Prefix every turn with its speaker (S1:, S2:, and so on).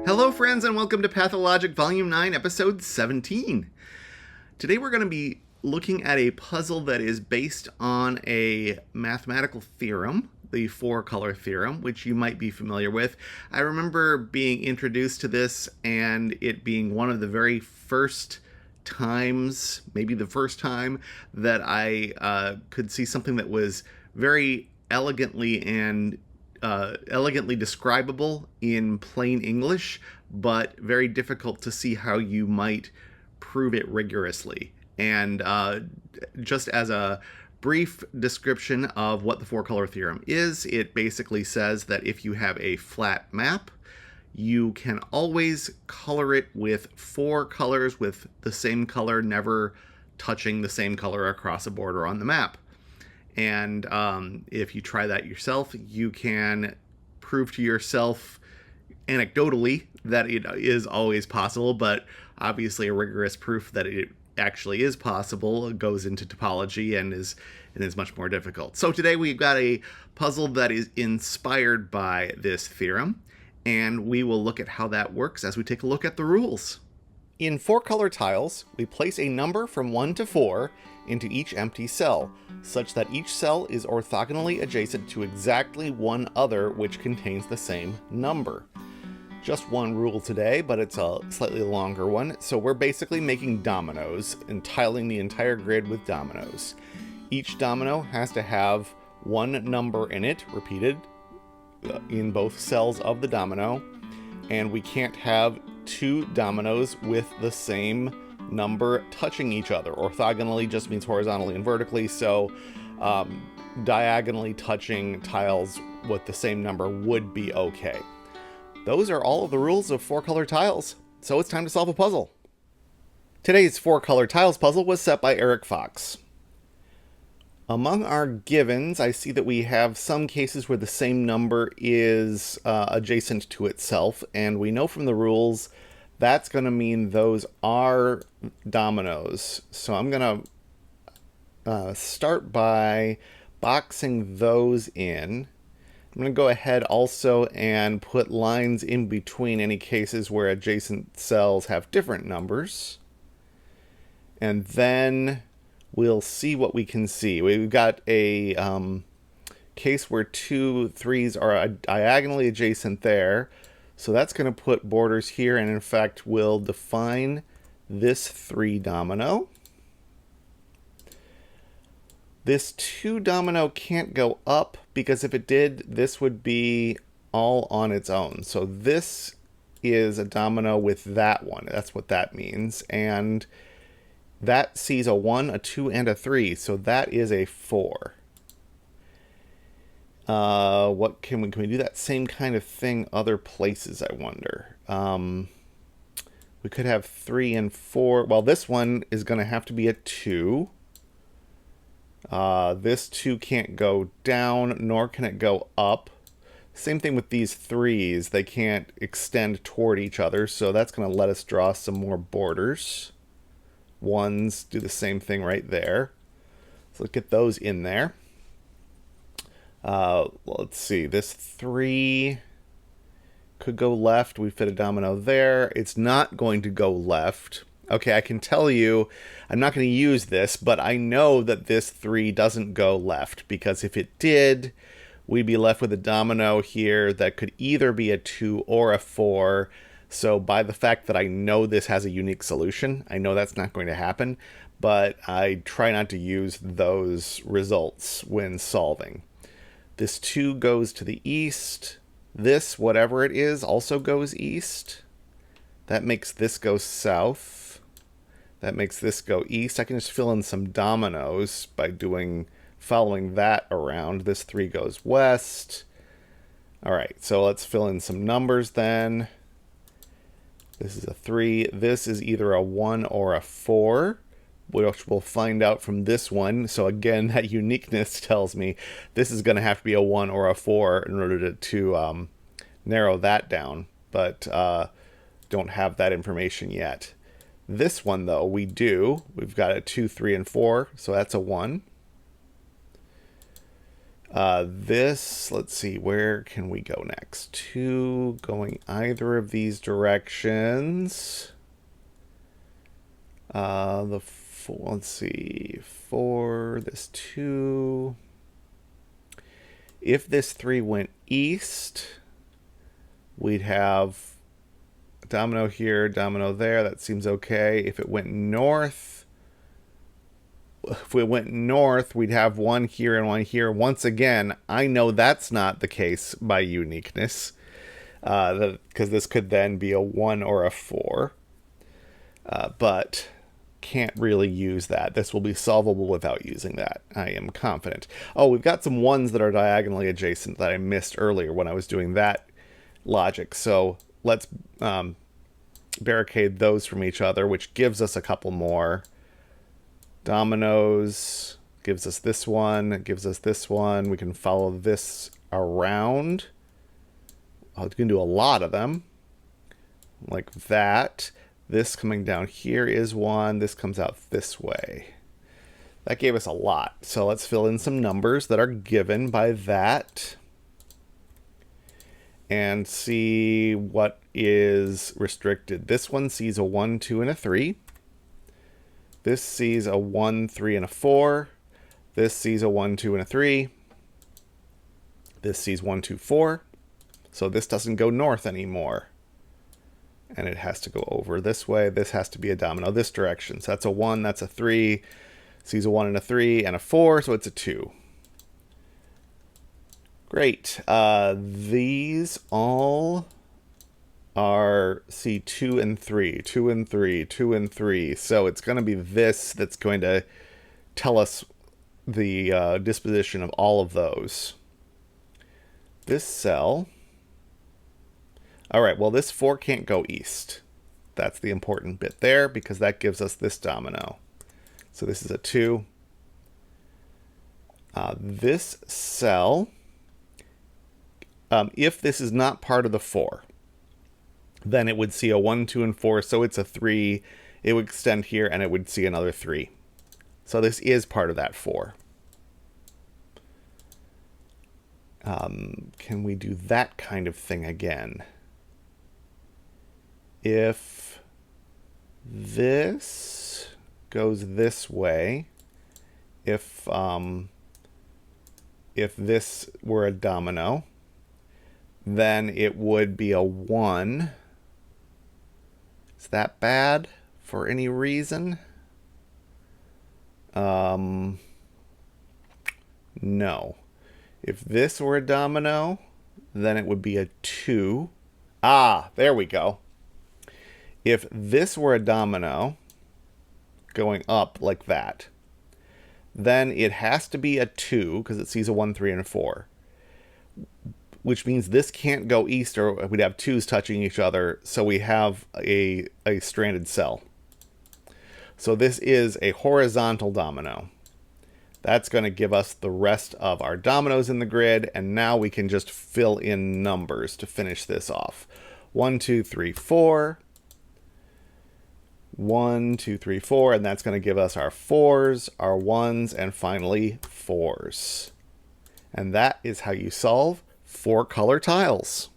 S1: Hello, friends, and welcome to Pathologic Volume 9, Episode 17. Today we're going to be looking at a puzzle that is based on a mathematical theorem, the four-color theorem, which you might be familiar with. I remember being introduced to this and it being one of the very first times, maybe the first time, that I could see something that was very elegantly describable in plain English, but very difficult to see how you might prove it rigorously. And just as a brief description of what the four-color theorem is, it basically says that if you have a flat map, you can always color it with four colors with the same color never touching the same color across a border on the map. And if you try that yourself, you can prove to yourself anecdotally that it is always possible, but obviously a rigorous proof that it actually is possible goes into topology and is much more difficult. So today we've got a puzzle that is inspired by this theorem, and we will look at how that works as we take a look at the rules. In four-color tiles, we place a number from 1 to 4 into each empty cell, such that each cell is orthogonally adjacent to exactly one other which contains the same number. Just one rule today, but it's a slightly longer one. So we're basically making dominoes and tiling the entire grid with dominoes. Each domino has to have one number in it, repeated in both cells of the domino, and we can't have two dominoes with the same number touching each other. Orthogonally just means horizontally and vertically, so diagonally touching tiles with the same number would be okay. Those are all of the rules of four-color tiles, so it's time to solve a puzzle. Today's four-color tiles puzzle was set by Eric Fox. Among our givens, I see that we have some cases where the same number is adjacent to itself, and we know from the rules that's going to mean those are dominoes. So I'm going to start by boxing those in. I'm going to go ahead also and put lines in between any cases where adjacent cells have different numbers. And then we'll see what we can see. We've got a case where 2 3s are diagonally adjacent there. So that's going to put borders here, and in fact we'll define this 3 domino. This 2 domino can't go up, because if it did, this would be all on its own. So this is a domino with that one. That's what that means. And that sees a 1, a 2, and a 3. So that is a 4. What can we do that same kind of thing other places, I wonder? We could have 3 and 4. Well, this one is going to have to be a 2. This 2 can't go down, nor can it go up. Same thing with these 3s. They can't extend toward each other, so that's going to let us draw some more borders. 1s do the same thing right there. So let's get those in there. Let's see, this 3 could go left. We fit a domino there. It's not going to go left. Okay, I can tell you, I'm not going to use this, but I know that this 3 doesn't go left, because if it did, we'd be left with a domino here that could either be a 2 or a 4. So by the fact that I know this has a unique solution, I know that's not going to happen, but I try not to use those results when solving. This 2 goes to the east. This, whatever it is, also goes east. That makes this go south. That makes this go east. I can just fill in some dominoes by following that around. This 3 goes west. All right, so let's fill in some numbers then. This is a 3. This is either a 1 or a 4. Which we'll find out from this one. So again, that uniqueness tells me this is going to have to be a 1 or a 4 in order to narrow that down, but don't have that information yet. This one, though, we do. We've got a 2, 3, and 4, so that's a 1. Let's see, where can we go next? 2 going either of these directions. Let's see, 4, this 2. If this 3 went east, we'd have domino here, domino there. That seems okay. If it went north, we'd have 1 here and 1 here. Once again, I know that's not the case by uniqueness, because this could then be a 1 or a 4. But can't really use that. This will be solvable without using that. I am confident. Oh, we've got some 1s that are diagonally adjacent that I missed earlier when I was doing that logic. So let's barricade those from each other, which gives us a couple more. Dominoes gives us this one, gives us this one. We can follow this around. Oh, we can do a lot of them like that. This coming down here is 1. This comes out this way. That gave us a lot. So let's fill in some numbers that are given by that and see what is restricted. This one sees a 1, 2, and a 3. This sees a 1, 3, and a 4. This sees a 1, 2, and a 3. This sees 1, 2, 4. So this doesn't go north anymore. And it has to go over this way. This has to be a domino this direction. So that's a 1, that's a 3. Sees a 1 and a 3 and a 4, so it's a 2. Great. These all are, see, 2 and 3, 2 and 3, 2 and 3. So it's going to be this that's going to tell us the disposition of all of those. This cell. All right, well, this 4 can't go east. That's the important bit there because that gives us this domino. So this is a 2. This cell, if this is not part of the 4, then it would see a 1, 2, and 4. So it's a 3. It would extend here and it would see another 3. So this is part of that 4. Can we do that kind of thing again? If this goes this way, if this were a domino, then it would be a 1. Is that bad for any reason? No. If this were a domino, then it would be a 2. Ah, there we go. If this were a domino going up like that, then it has to be a 2 because it sees a 1, 3, and a 4. Which means this can't go east or we'd have 2s touching each other. So we have a stranded cell. So this is a horizontal domino. That's going to give us the rest of our dominoes in the grid. And now we can just fill in numbers to finish this off. 1, 2, 3, 4. 1, 2, 3, 4, and that's going to give us our 4s, our 1s, and finally 4s. And that is how you solve 4-color tiles.